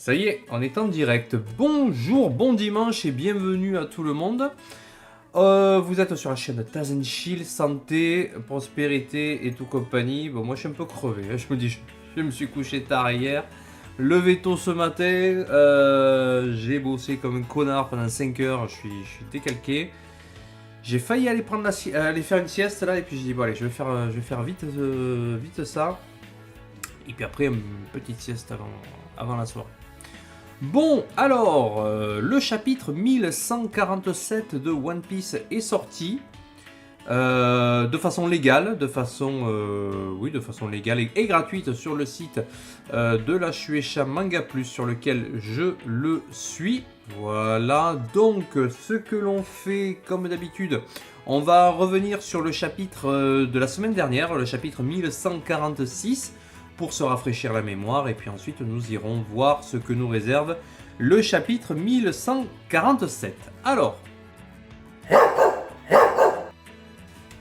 Ça y est, on est en direct. Bonjour, bon dimanche et bienvenue à tout le monde. Vous êtes sur la chaîne Tazenchill, santé, prospérité et tout compagnie. Bon, moi je suis un peu crevé, hein. Je me dis, je me suis couché tard hier, levé tôt ce matin, j'ai bossé comme un connard pendant 5 heures, je suis décalqué. J'ai failli aller aller faire une sieste là et puis j'ai dit bon allez je vais faire vite ça. Et puis après une petite sieste avant la soirée. Bon, alors, le chapitre 1147 de One Piece est sorti de façon légale, de façon légale et gratuite sur le site de la Shueisha Manga Plus sur lequel je le suis. Voilà, donc ce que l'on fait comme d'habitude, on va revenir sur le chapitre de la semaine dernière, le chapitre 1146. Pour se rafraîchir la mémoire, et puis ensuite nous irons voir ce que nous réserve le chapitre 1147. Alors,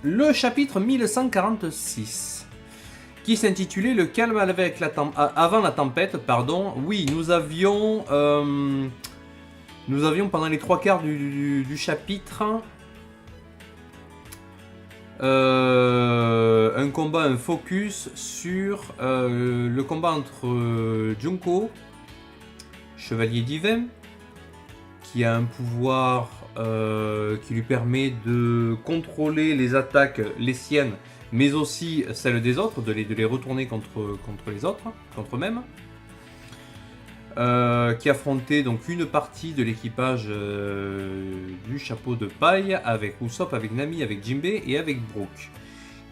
le chapitre 1146, qui s'intitulait Le calme avant la tempête, pardon. Oui, nous avions pendant les 3/4 du chapitre un combat, un focus sur le combat entre Junko, chevalier divin, qui a un pouvoir qui lui permet de contrôler les attaques, les siennes, mais aussi celles des autres, de les retourner contre les autres, contre eux-mêmes. Qui affrontait donc une partie de l'équipage du chapeau de paille avec Usopp, avec Nami, avec Jinbei et avec Brook,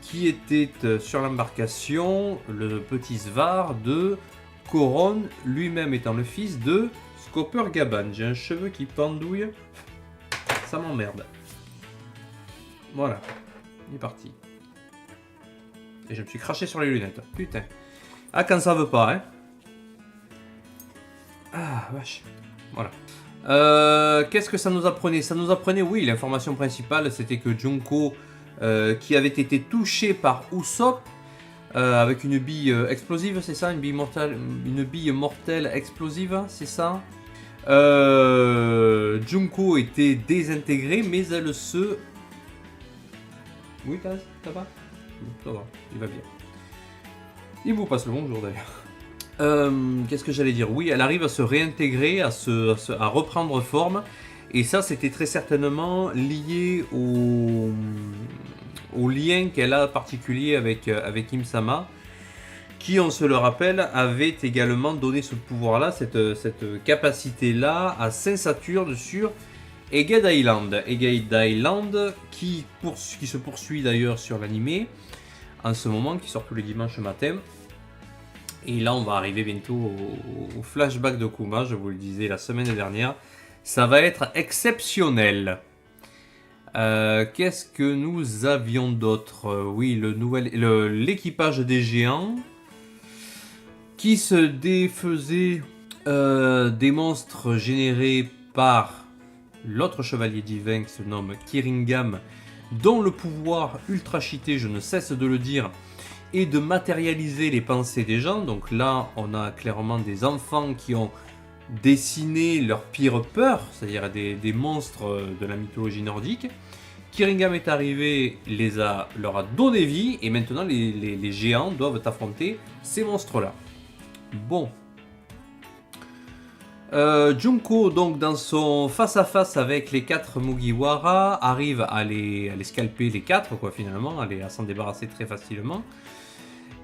qui était sur l'embarcation le petit Svar de Koron, lui-même étant le fils de Scopper Gaban. J'ai un cheveu qui pendouille, ça m'emmerde. Voilà, il est parti. Et je me suis craché sur les lunettes, putain. Ah, quand ça veut pas, hein. Ah, vache. Voilà. Qu'est-ce que ça nous apprenait? Ça nous apprenait, oui, l'information principale, c'était que Junko, qui avait été touché par Usopp, avec une bille explosive, c'est ça? Une bille mortelle explosive, c'est ça? Junko était désintégrée, mais elle se... Oui, Taz, ça va? Ça va, il va bien. Il vous passe le bonjour d'ailleurs. Qu'est-ce que j'allais dire? Oui, elle arrive à se réintégrer, à reprendre forme. Et ça, c'était très certainement lié au lien qu'elle a particulier avec Im-sama, qui, on se le rappelle, avait également donné ce pouvoir-là, cette capacité-là à Saint-Saturne sur Egghead Island. Egghead Island, qui se poursuit d'ailleurs sur l'animé, en ce moment, qui sort tous les dimanches matin. Et là, on va arriver bientôt au flashback de Kuma, je vous le disais la semaine dernière. Ça va être exceptionnel. Qu'est-ce que nous avions d'autre? Oui, l'équipage des géants qui se défaisait des monstres générés par l'autre chevalier divin qui se nomme Kiringam, dont le pouvoir ultra cheaté, je ne cesse de le dire, et de matérialiser les pensées des gens. Donc là, on a clairement des enfants qui ont dessiné leur pire peur, c'est-à-dire des monstres de la mythologie nordique. Kiringam est arrivé, leur a donné vie, et maintenant les géants doivent affronter ces monstres-là. Bon. Junko, donc dans son face-à-face avec les 4 Mugiwara, arrive à les scalper les 4, quoi, finalement, à s'en débarrasser très facilement,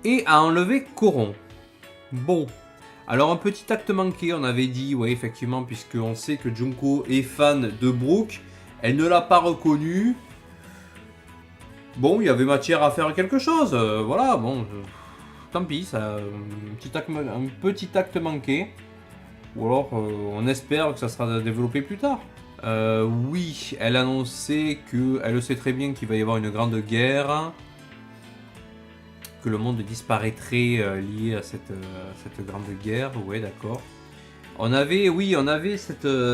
et à enlever Koron. Bon, alors un petit acte manqué, on avait dit, ouais, effectivement, puisqu'on sait que Junko est fan de Brook, elle ne l'a pas reconnu. Bon, il y avait matière à faire quelque chose, voilà, bon, tant pis, ça, un petit acte manqué. Ou alors, on espère que ça sera développé plus tard. Oui, elle annonçait qu'elle sait très bien qu'il va y avoir une grande guerre, que le monde disparaîtrait lié à cette grande guerre. Ouais, d'accord. On avait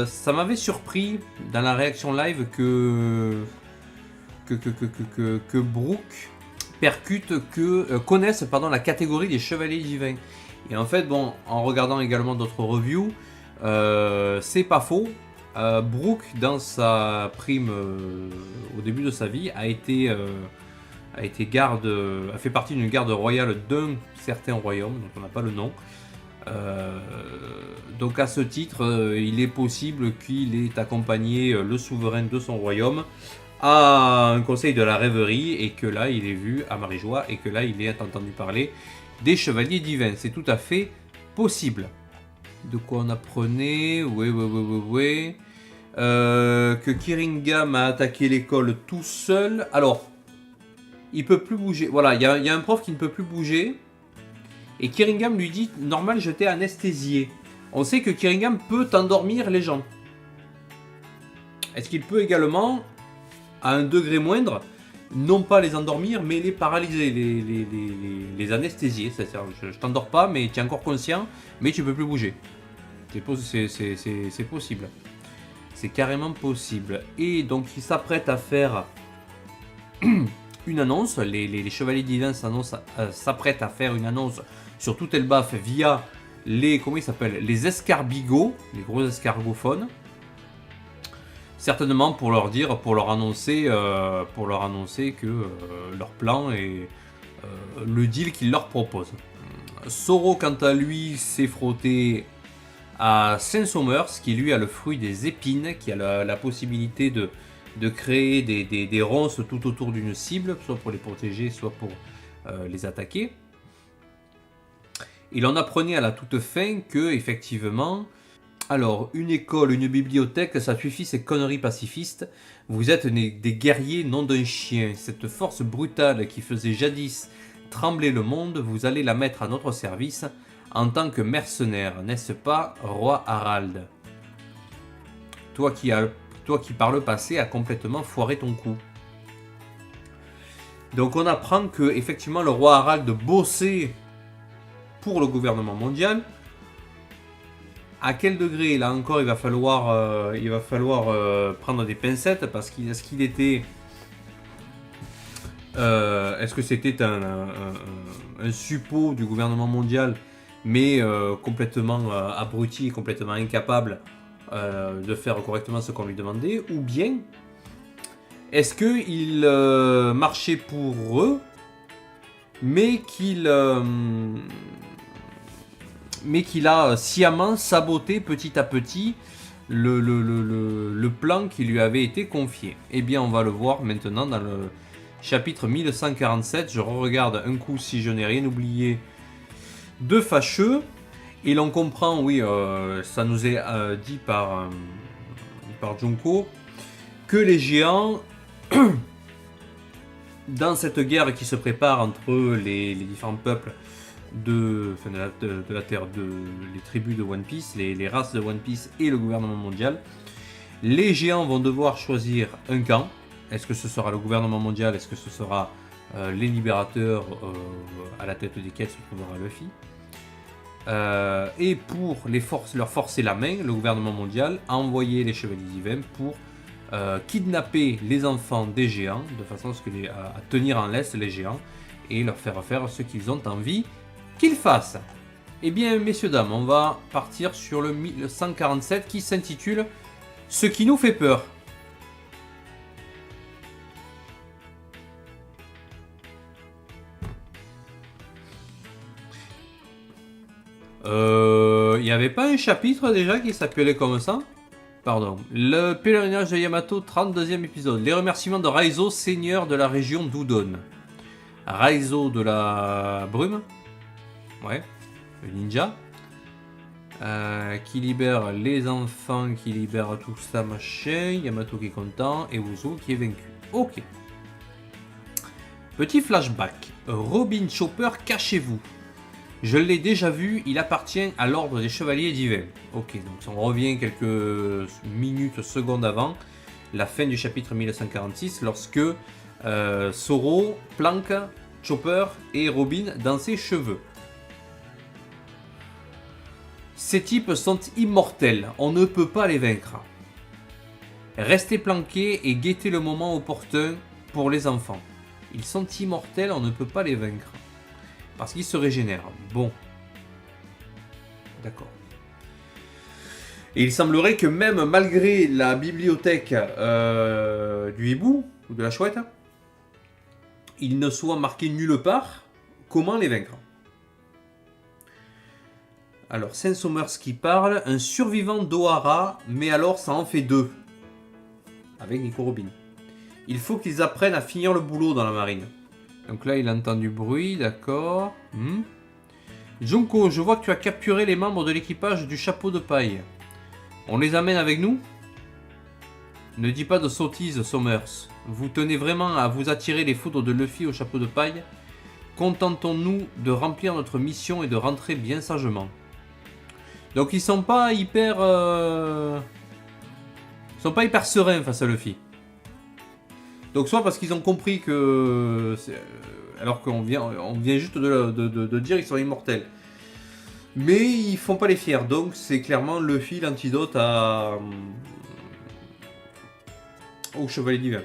ça m'avait surpris dans la réaction live que Brook connaisse la catégorie des chevaliers divins. Et en fait, bon, en regardant également d'autres reviews, c'est pas faux. Brooke, dans sa prime au début de sa vie, a fait partie d'une garde royale d'un certain royaume, donc on n'a pas le nom. Donc à ce titre, il est possible qu'il ait accompagné le souverain de son royaume à un conseil de la rêverie et que là il est vu à Marie-Joie et que là il ait entendu parler des chevaliers divins. C'est tout à fait possible. De quoi on apprenait? Oui. Que Kiringam a attaqué l'école tout seul. Alors, il peut plus bouger. Voilà, il y a un prof qui ne peut plus bouger. Et Kiringam lui dit, normal, je t'ai anesthésié. On sait que Kiringam peut endormir les gens. Est-ce qu'il peut également, à un degré moindre, non pas les endormir, mais les paralyser, les anesthésier? C'est-à-dire, je t'endors pas, mais tu es encore conscient, mais tu peux plus bouger. C'est possible. C'est carrément possible. Et donc, il s'apprête à faire une annonce. Les chevaliers divins s'apprêtent à faire une annonce sur tout Elbaf via les escarbigots, les gros escargophones. Certainement pour leur annoncer que leur plan est le deal qu'ils leur proposent. Soro, quant à lui, s'est frotté à Saint-Somers, qui lui a le fruit des épines, qui a la possibilité de créer des ronces tout autour d'une cible, soit pour les protéger, soit pour les attaquer. Il en apprenait à la toute fin que, effectivement, alors, une école, une bibliothèque, ça suffit ces conneries pacifistes. Vous êtes des guerriers, non d'un chien. Cette force brutale qui faisait jadis trembler le monde, vous allez la mettre à notre service en tant que mercenaire, n'est-ce pas, roi Harald? Toi qui par le passé a complètement foiré ton coup. Donc on apprend que effectivement le roi Harald bossait pour le gouvernement mondial. À quel degré? Là encore, il va falloir prendre des pincettes parce est-ce que c'était un suppôt du gouvernement mondial, mais complètement abruti et complètement incapable de faire correctement ce qu'on lui demandait, ou bien est-ce qu'il marchait pour eux, mais qu'il a sciemment saboté petit à petit le plan qui lui avait été confié? Eh bien, on va le voir maintenant dans le chapitre 1147. Je regarde un coup si je n'ai rien oublié de fâcheux. Et l'on comprend, oui, ça nous est dit par Junko, que les géants, dans cette guerre qui se prépare entre les différents peuples de la Terre, les tribus de One Piece, les races de One Piece et le gouvernement mondial, les géants vont devoir choisir un camp. Est-ce que ce sera le gouvernement mondial? Est-ce que ce sera les libérateurs à la tête desquels se trouvera Luffy? Et pour leur forcer la main, le gouvernement mondial a envoyé les chevaliers divins pour kidnapper les enfants des géants, de façon à tenir en laisse les géants et leur faire faire ce qu'ils ont envie qu'ils fassent. Eh bien, messieurs, dames, on va partir sur le 1147 qui s'intitule « Ce qui nous fait peur ». Il n'y avait pas un chapitre déjà qui s'appelait comme ça? Pardon. Le pèlerinage de Yamato, 32e épisode. Les remerciements de Raizo, seigneur de la région d'Udon. Raizo de la brume. Ouais, le ninja. Qui libère les enfants, qui libère tout ça, machin. Yamato qui est content. Et Uzu qui est vaincu. Ok. Petit flashback. Robin Chopper, cachez-vous. Je l'ai déjà vu, il appartient à l'ordre des chevaliers divins. Ok, donc on revient quelques minutes, secondes avant la fin du chapitre 1146, lorsque Zoro planque Chopper et Robin dans ses cheveux. Ces types sont immortels, on ne peut pas les vaincre. Restez planqués et guettez le moment opportun pour les enfants. Ils sont immortels, on ne peut pas les vaincre. Parce qu'ils se régénèrent. Bon. D'accord. Et il semblerait que même malgré la bibliothèque du hibou, ou de la chouette, il ne soit marqué nulle part comment les vaincre. Alors, Saint-Somers qui parle, un survivant d'Ohara, mais alors ça en fait 2. Avec Nico Robin. Il faut qu'ils apprennent à finir le boulot dans la marine. Donc là, il entend du bruit, d'accord. Junko, je vois que tu as capturé les membres de l'équipage du chapeau de paille. On les amène avec nous? Ne dis pas de sottises, Somers. Vous tenez vraiment à vous attirer les foudres de Luffy au chapeau de paille? Contentons-nous de remplir notre mission et de rentrer bien sagement. Donc ils sont pas hyper... Ils sont pas hyper sereins face à Luffy. Donc soit parce qu'ils ont compris que... alors qu'on vient juste de dire qu'ils sont immortels. Mais ils font pas les fiers. Donc c'est clairement Luffy l'antidote au Chevalier Divin.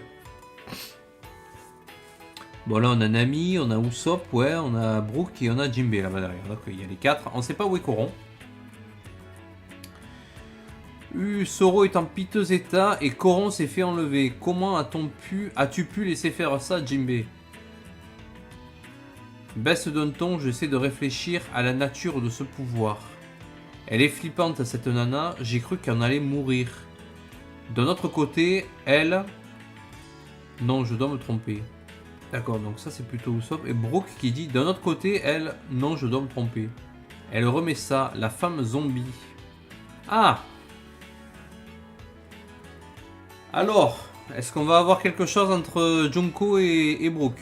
Bon là on a Nami, on a Usopp, ouais, on a Brook et on a Jinbei là-bas derrière. Donc il y a les 4. On sait pas où est Koron. Zoro est en piteux état et Koron s'est fait enlever. Comment as-tu pu laisser faire ça, Jinbei? Baisse d'un ton, j'essaie de réfléchir à la nature de ce pouvoir. Elle est flippante cette nana, j'ai cru qu'elle allait mourir. D'un autre côté, elle... Non, je dois me tromper. D'accord, donc ça c'est plutôt Usopp. Et Brook qui dit, d'un autre côté, elle... Non, je dois me tromper. Elle remet ça, la femme zombie. Ah! Alors, est-ce qu'on va avoir quelque chose entre Junko et Brook?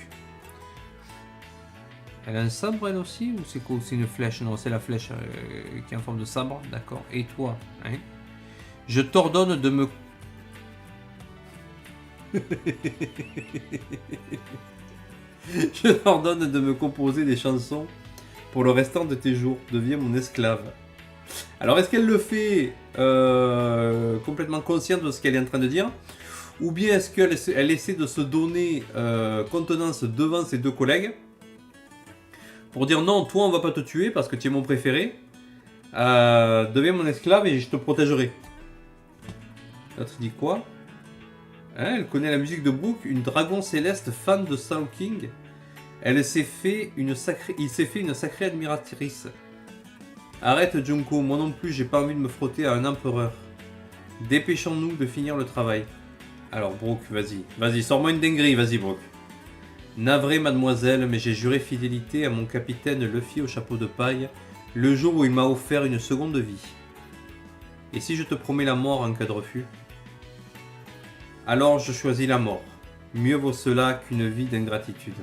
Elle a un sabre elle aussi? Ou c'est quoi? C'est une flèche? Non, c'est la flèche qui est en forme de sabre. D'accord. Et toi, hein? Je t'ordonne de me... Je t'ordonne de me composer des chansons pour le restant de tes jours. Deviens mon esclave. Alors, est-ce qu'elle le fait complètement consciente de ce qu'elle est en train de dire? Ou bien est-ce qu'elle essaie de se donner contenance devant ses deux collègues pour dire non, toi on va pas te tuer parce que tu es mon préféré. Deviens mon esclave et je te protégerai. L'autre dit quoi? Hein, elle connaît la musique de Brook, une dragon céleste fan de Soul King. Il s'est fait une sacrée admiratrice. Arrête Junko, moi non plus j'ai pas envie de me frotter à un empereur. Dépêchons-nous de finir le travail. Alors Brook, vas-y, sors-moi une dinguerie, vas-y Brook. Navré mademoiselle, mais j'ai juré fidélité à mon capitaine Luffy au chapeau de paille le jour où il m'a offert une seconde vie. Et si je te promets la mort en cas de refus? Alors je choisis la mort. Mieux vaut cela qu'une vie d'ingratitude.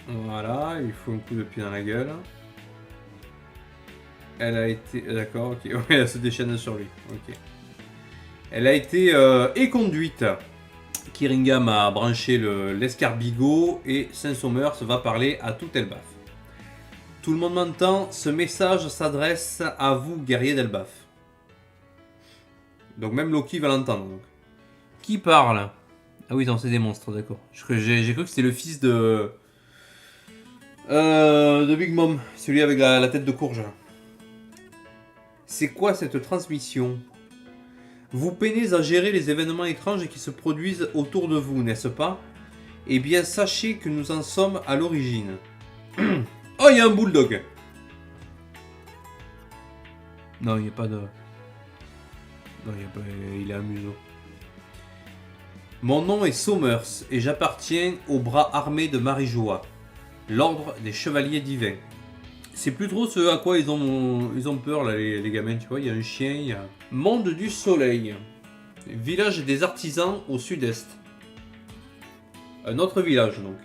Voilà, il faut un coup de pied dans la gueule. Elle a été... D'accord, ok. Ouais, elle se déchaîne sur lui. Ok. Elle a été éconduite. Kiringam a branché l'escarbigot et Saint-Somers va parler à tout Elbaf. Tout le monde m'entend, ce message s'adresse à vous, guerriers d'Elbaf. Donc même Loki va l'entendre. Qui parle? Ah oui, non, c'est des monstres, d'accord. J'ai cru que c'était le fils de Big Mom, celui avec la tête de courge. C'est quoi cette transmission? Vous peinez à gérer les événements étranges qui se produisent autour de vous, n'est-ce pas? Eh bien, sachez que nous en sommes à l'origine. Oh, il y a un bulldog! Non, il n'y a pas de... Non, il a un museau. Mon nom est Somers et j'appartiens au bras armé de Marijoa, l'ordre des chevaliers divins. C'est plus trop ce à quoi ils ont peur, là, les gamins, tu vois. Il y a un chien, il y a... Monde du soleil. Village des artisans au sud-est. Un autre village, donc.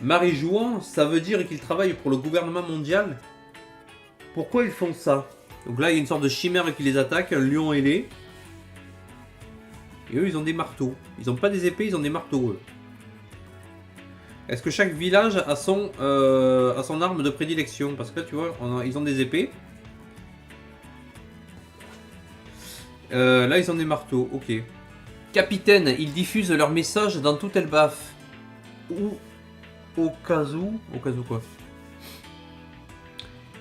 Marijoa, ça veut dire qu'ils travaillent pour le gouvernement mondial? Pourquoi ils font ça? Donc là, il y a une sorte de chimère qui les attaque, un lion ailé. Et eux, ils ont des marteaux. Ils n'ont pas des épées, ils ont des marteaux, eux. Est-ce que chaque village a son arme de prédilection? Parce que là, tu vois, ils ont des épées. Là, ils ont des marteaux, ok. Capitaine, ils diffusent leur message dans tout Elbaf. Ou au cas où... Au cas où quoi?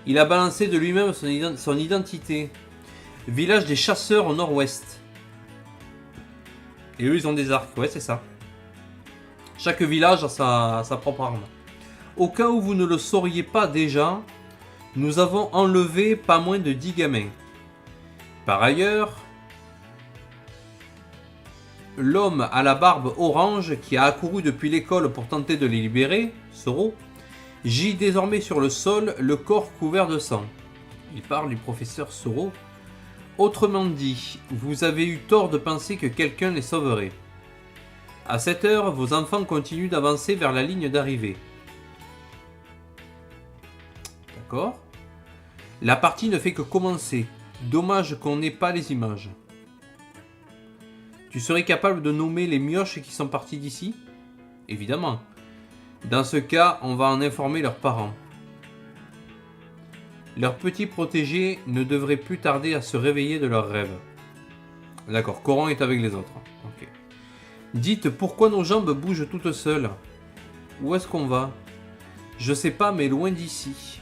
Il a balancé de lui-même son identité. Village des chasseurs au nord-ouest. Et eux, ils ont des arcs. Ouais, c'est ça. Chaque village a sa propre arme. Au cas où vous ne le sauriez pas déjà, nous avons enlevé pas moins de 10 gamins. Par ailleurs, l'homme à la barbe orange qui a accouru depuis l'école pour tenter de les libérer, Soro, gît désormais sur le sol, le corps couvert de sang. Il parle du professeur Soro. Autrement dit, vous avez eu tort de penser que quelqu'un les sauverait. À cette heure, vos enfants continuent d'avancer vers la ligne d'arrivée. D'accord. La partie ne fait que commencer. Dommage qu'on n'ait pas les images. Tu serais capable de nommer les mioches qui sont partis d'ici? Évidemment. Dans ce cas, on va en informer leurs parents. Leurs petits protégés ne devraient plus tarder à se réveiller de leurs rêves. D'accord, Coran est avec les autres. Ok. Dites pourquoi nos jambes bougent toutes seules. Où est-ce qu'on va? Je sais pas, mais loin d'ici.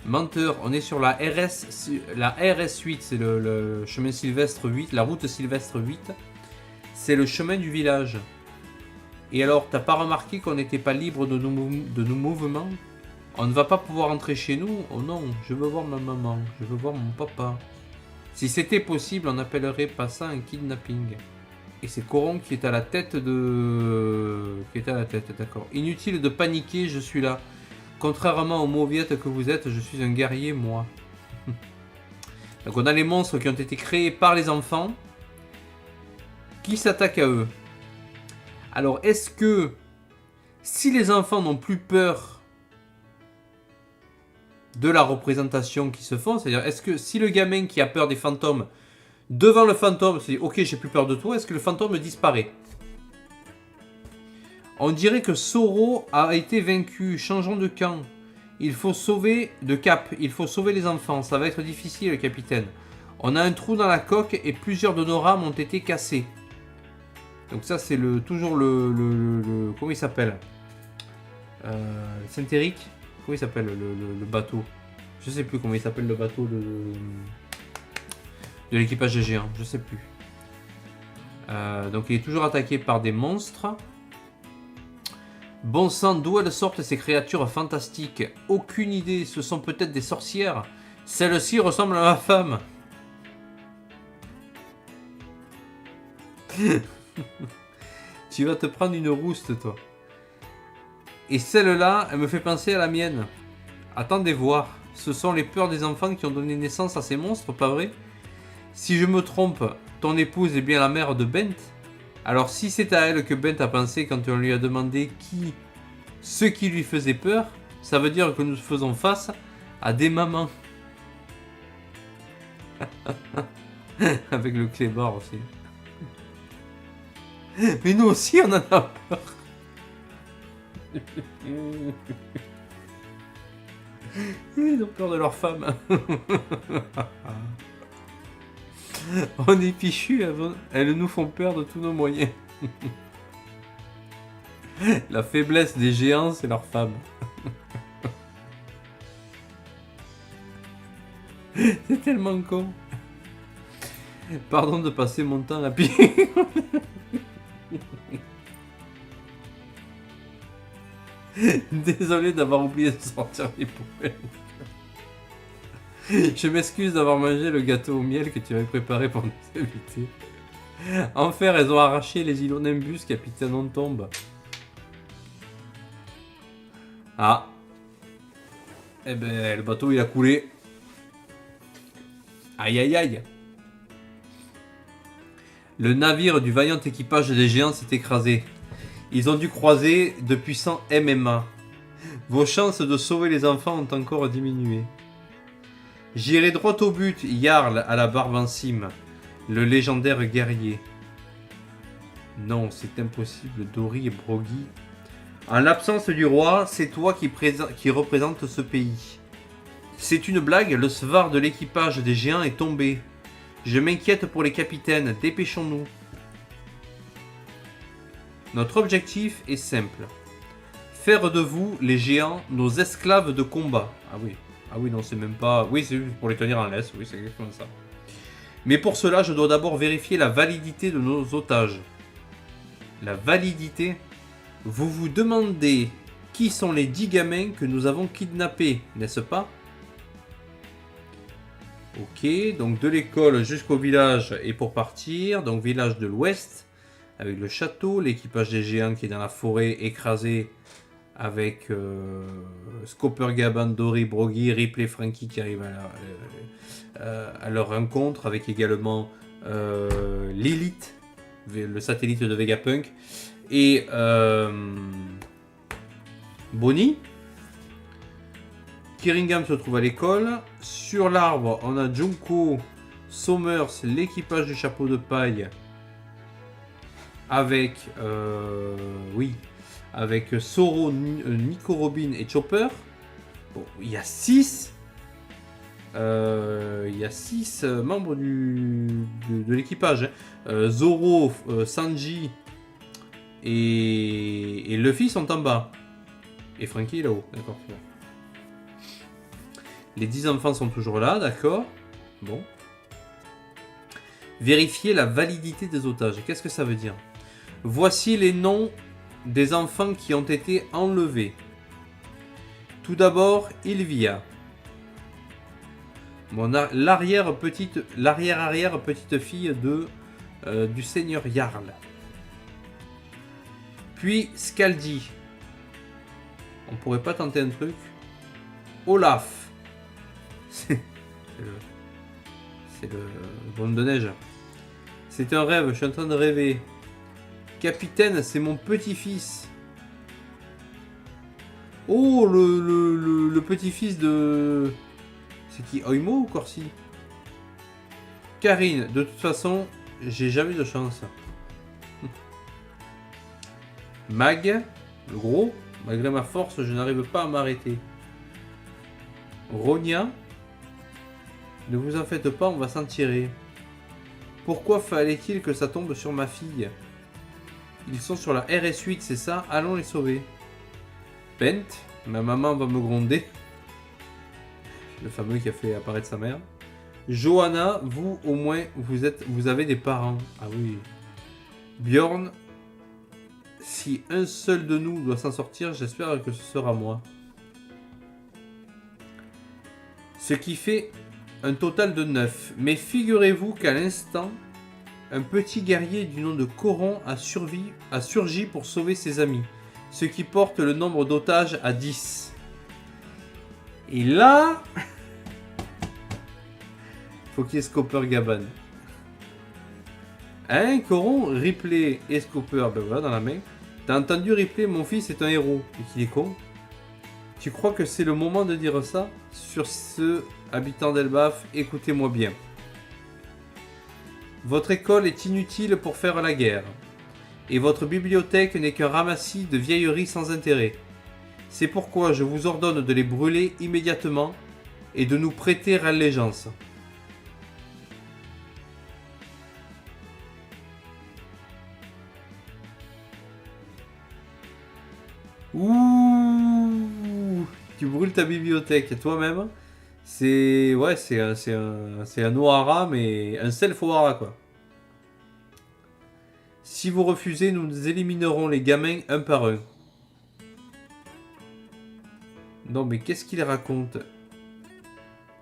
Menteur, on est sur la RS8, c'est le chemin Sylvestre 8, la route Sylvestre 8. C'est le chemin du village. Et alors, t'as pas remarqué qu'on n'était pas libre de nos mouvements? On ne va pas pouvoir entrer chez nous? Oh non, je veux voir ma maman, je veux voir mon papa. Si c'était possible, on appellerait pas ça un kidnapping. Et c'est Coron qui est à la tête de... d'accord. Inutile de paniquer, je suis là. Contrairement aux mauviettes que vous êtes, je suis un guerrier, moi. Donc on a les monstres qui ont été créés par les enfants, qui s'attaquent à eux. Alors est-ce que, si les enfants n'ont plus peur de la représentation qui se font, c'est-à-dire est-ce que si le gamin qui a peur des fantômes, devant le fantôme, se dit ok j'ai plus peur de toi, est-ce que le fantôme disparaît? On dirait que Soro a été vaincu. Changeons de camp. Il faut sauver de cap. Il faut sauver les enfants. Ça va être difficile, capitaine. On a un trou dans la coque et plusieurs de nos rames ont été cassées. Donc ça, c'est toujours le comment il s'appelle? Saint-Éric. Comment il s'appelle le bateau? Je sais plus comment il s'appelle le bateau de l'équipage des géants. Je sais plus. Donc il est toujours attaqué par des monstres. Bon sang, d'où elles sortent ces créatures fantastiques? Aucune idée, ce sont peut-être des sorcières. Celle-ci ressemble à ma femme. Tu vas te prendre une rouste, toi. Et celle-là, elle me fait penser à la mienne. Attendez voir, ce sont les peurs des enfants qui ont donné naissance à ces monstres, pas vrai? Si je me trompe, ton épouse est bien la mère de Bent? Alors si c'est à elle que Bent a pensé quand on lui a demandé ce qui lui faisait peur, ça veut dire que nous faisons face à des mamans. Avec le clébard aussi. Mais nous aussi on en a peur. Ils ont peur de leur femme. On est fichus, elles nous font perdre tous nos moyens. La faiblesse des géants, c'est leur femme. C'est tellement con. Pardon de passer mon temps à pied. Désolé d'avoir oublié de sortir les poubelles. Je m'excuse d'avoir mangé le gâteau au miel que tu avais préparé pour nous inviter. Enfer, elles ont arraché les îlots Nimbus, capitaine, on tombe. Ah. Eh ben, le bateau il a coulé. Aïe aïe aïe. Le navire du vaillant équipage des géants s'est écrasé. Ils ont dû croiser de puissants MMA. Vos chances de sauver les enfants ont encore diminué. J'irai droit au but, Jarl à la barbe en cime, le légendaire guerrier. Non, c'est impossible, Dori et Broggy. En l'absence du roi, c'est toi qui représente ce pays. C'est une blague, le Svar de l'équipage des géants est tombé. Je m'inquiète pour les capitaines, dépêchons-nous. Notre objectif est simple. faire de vous, les géants, nos esclaves de combat. Ah oui. Ah oui, non, c'est même pas... Oui, c'est pour les tenir en laisse. Oui, c'est exactement ça. Mais pour cela, je dois d'abord vérifier la validité de nos otages. La validité. Vous vous demandez qui sont les 10 gamins que nous avons kidnappés, n'est-ce pas? Ok, donc de l'école jusqu'au village et pour partir. Donc village de l'ouest, avec le château, l'équipage des géants qui est dans la forêt écrasé, avec Scopper, Gaban, Dory, Broggy, Ripley, Frankie qui arrivent à leur rencontre, avec également Lilith, le satellite de Vegapunk, et Bonnie. Kiringham se trouve à l'école. Sur l'arbre, on a Junko, Somers, l'équipage du chapeau de paille, avec avec Soro, Nico Robin et Chopper. Bon, il y a 6 membres de l'équipage. Zoro, Sanji et Luffy sont en bas. Et Frankie est là-haut. D'accord. Les 10 enfants sont toujours là, d'accord. Bon. Vérifier la validité des otages. Qu'est-ce que ça veut dire? Voici les noms des enfants qui ont été enlevés. Tout d'abord, Ilvia. L'arrière-arrière petite fille du seigneur Jarl. Puis Scaldi. On pourrait pas tenter un truc? Olaf. C'est le bonhomme de neige. C'est un rêve, je suis en train de rêver. Capitaine, c'est mon petit-fils. Oh, le petit-fils de... C'est qui, Oimo ou Corsi? Karine, de toute façon, j'ai jamais de chance. Mag, le gros, malgré ma force, je n'arrive pas à m'arrêter. Ronia, ne vous en faites pas, on va s'en tirer. Pourquoi fallait-il que ça tombe sur ma fille? Ils sont sur la RS8, c'est ça? Allons les sauver. Bent, ma maman va me gronder. Le fameux qui a fait apparaître sa mère. Johanna, vous au moins, vous avez des parents. Ah oui. Bjorn, si un seul de nous doit s'en sortir, j'espère que ce sera moi. Ce qui fait un total de 9. Mais figurez-vous qu'à l'instant, un petit guerrier du nom de Coron a surgi pour sauver ses amis. Ce qui porte le nombre d'otages à 10. Et là... faut qu'il y ait Scopper Gaban. Hein, Coron, Ripley et Scopper, ben voilà, dans la main. T'as entendu Ripley, mon fils est un héros. Et qu'il est con. Tu crois que c'est le moment de dire ça? Sur ce, habitants d'Elbaf, écoutez-moi bien. Votre école est inutile pour faire la guerre. Et votre bibliothèque n'est qu'un ramassis de vieilleries sans intérêt. C'est pourquoi je vous ordonne de les brûler immédiatement et de nous prêter allégeance. Ouh, tu brûles ta bibliothèque toi-même. C'est ouais, c'est un Ohara, mais un self-Ohara quoi. Si vous refusez, nous éliminerons les gamins un par un. Non mais qu'est-ce qu'il raconte?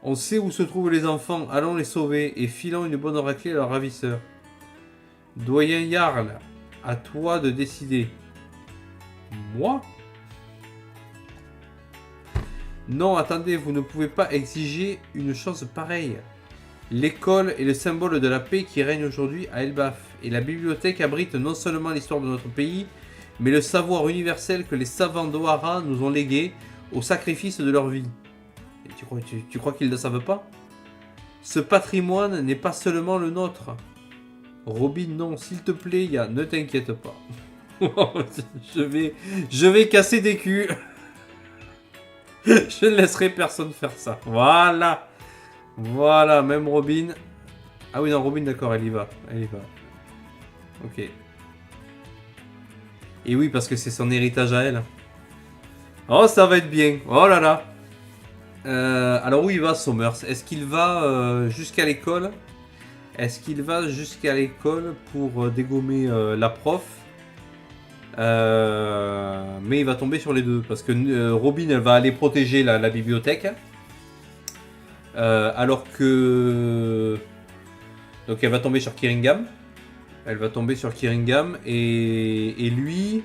On sait où se trouvent les enfants, allons les sauver et filons une bonne raclée à leurs ravisseurs. Doyen Jarl, à toi de décider. Moi? Non, attendez, vous ne pouvez pas exiger une chose pareille. L'école est le symbole de la paix qui règne aujourd'hui à Elbaf, et la bibliothèque abrite non seulement l'histoire de notre pays, mais le savoir universel que les savants d'Ohara nous ont légué au sacrifice de leur vie. Et tu crois qu'ils ne le savent pas? Ce patrimoine n'est pas seulement le nôtre. Robin, non, s'il te plaît, ne t'inquiète pas. je vais casser des culs. Je ne laisserai personne faire ça. Voilà. Voilà, même Robin. Ah oui, non, Robin, d'accord, elle y va. Elle y va. Ok. Et oui, parce que c'est son héritage à elle. Oh, ça va être bien. Oh là là. Alors où il va, Somers? Est-ce qu'il va jusqu'à l'école? Est-ce qu'il va jusqu'à l'école pour dégommer la prof? Mais il va tomber sur les deux. Parce que Robin, elle va aller protéger la bibliothèque. Alors que... Donc elle va tomber sur Kiringham. Elle va tomber sur Kiringham. Et lui...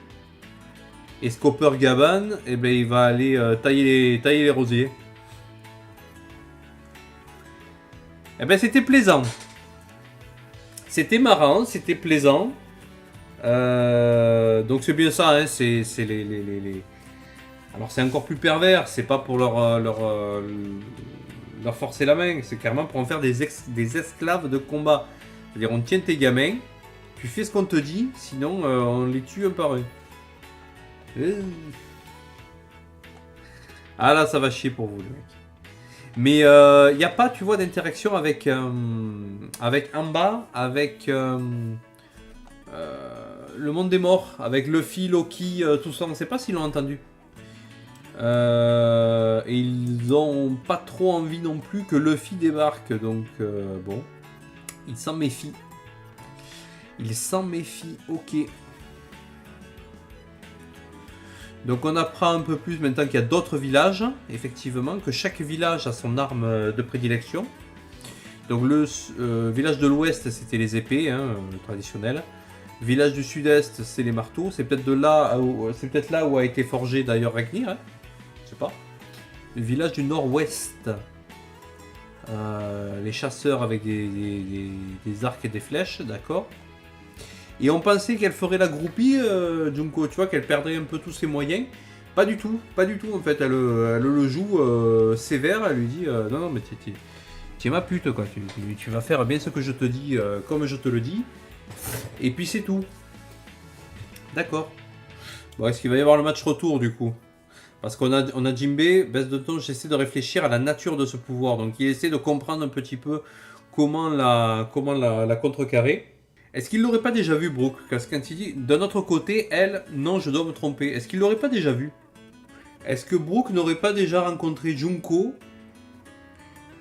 Et Scopper Gaban, eh ben, il va aller tailler les rosiers. Eh ben, c'était plaisant. C'était marrant, c'était plaisant. Donc c'est bien ça, hein, c'est les... Alors c'est encore plus pervers, c'est pas pour leur forcer la main, c'est clairement pour en faire des esclaves de combat. C'est-à-dire on tient tes gamins, tu fais ce qu'on te dit, sinon on les tue un par un. Ah là, ça va chier pour vous, les mecs. Mais il n'y a pas, tu vois, d'interaction avec Amba, avec le monde des morts, avec Luffy, Loki, tout ça. On ne sait pas s'ils l'ont entendu. Et ils n'ont pas trop envie non plus que Luffy débarque. Donc, bon, ils s'en méfient. Ils s'en méfient, ok. Donc on apprend un peu plus maintenant qu'il y a d'autres villages, effectivement, que chaque village a son arme de prédilection. Donc le village de l'ouest, c'était les épées, hein, traditionnelles. Village du sud-est, c'est les marteaux. C'est peut-être là où a été forgé d'ailleurs Regnir, hein. Je sais pas. Le village du nord-ouest, les chasseurs avec des arcs et des flèches, d'accord. Et on pensait qu'elle ferait la groupie, Junko, tu vois, qu'elle perdrait un peu tous ses moyens. Pas du tout en fait. Elle le joue sévère, elle lui dit non, non, mais tu es ma pute, quoi. Tu vas faire bien ce que je te dis, comme je te le dis. Et puis c'est tout. D'accord. Bon, est-ce qu'il va y avoir le match retour du coup? Parce qu'on a Jinbei, baisse de ton, j'essaie de réfléchir à la nature de ce pouvoir. Donc il essaie de comprendre un petit peu comment la contrecarrer. Est-ce qu'il l'aurait pas déjà vu, Brooke? Parce que quand il dit, d'un autre côté, elle, non, je dois me tromper. Est-ce qu'il l'aurait pas déjà vu? Est-ce que Brooke n'aurait pas déjà rencontré Junko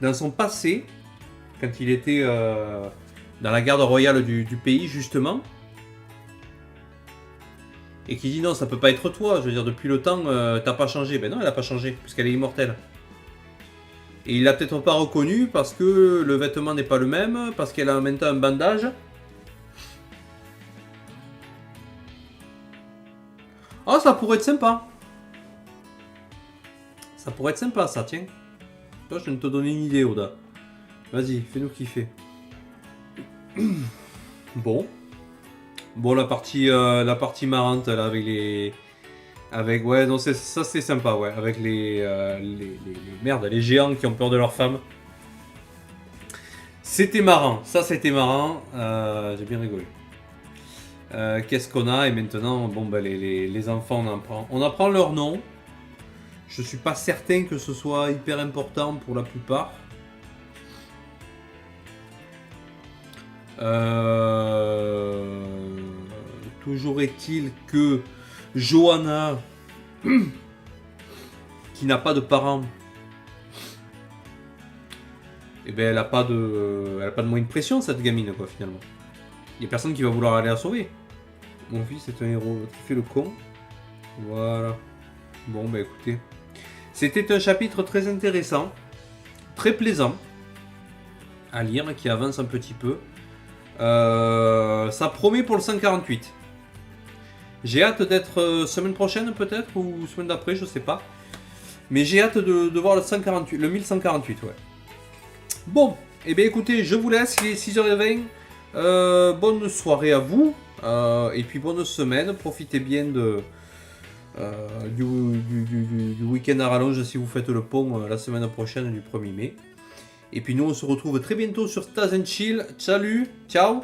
dans son passé, quand il était dans la garde royale du pays, justement, et qui dit non, ça peut pas être toi, je veux dire, depuis le temps, t'as pas changé. Ben non, elle a pas changé, puisqu'elle est immortelle. Et il l'a peut-être pas reconnu parce que le vêtement n'est pas le même, parce qu'elle a maintenant un bandage. Oh, ça pourrait être sympa. Ça pourrait être sympa, ça, tiens. Toi, je viens de te donner une idée, Oda. Vas-y, fais-nous kiffer. Bon. Bon, la partie marrante, là, avec les... ouais, non, ça, c'est sympa, ouais. Avec merde, les géants qui ont peur de leur femme. C'était marrant. Ça, c'était marrant. J'ai bien rigolé. Qu'est-ce qu'on a? Et maintenant, bon, bah, les enfants, on apprend leur nom. Je suis pas certain que ce soit hyper important pour la plupart. Toujours est-il que Johanna, qui n'a pas de parents, eh ben, elle a pas de moyen de pression, cette gamine, quoi, finalement. Il n'y a personne qui va vouloir aller la sauver. Mon fils est un héros, tu fais le con. Voilà. Bon, bah écoutez. C'était un chapitre très intéressant, très plaisant à lire, qui avance un petit peu. Ça promet pour le 148. J'ai hâte d'être semaine prochaine peut-être, ou semaine d'après, je sais pas. Mais j'ai hâte de voir le 148, le 1148, ouais. Bon, et bien écoutez, je vous laisse, il est 6h20. Bonne soirée à vous, et puis bonne semaine, profitez bien du week-end à rallonge si vous faites le pont la semaine prochaine du 1er mai. Et puis nous on se retrouve très bientôt sur Taz & Chill. Salut, ciao.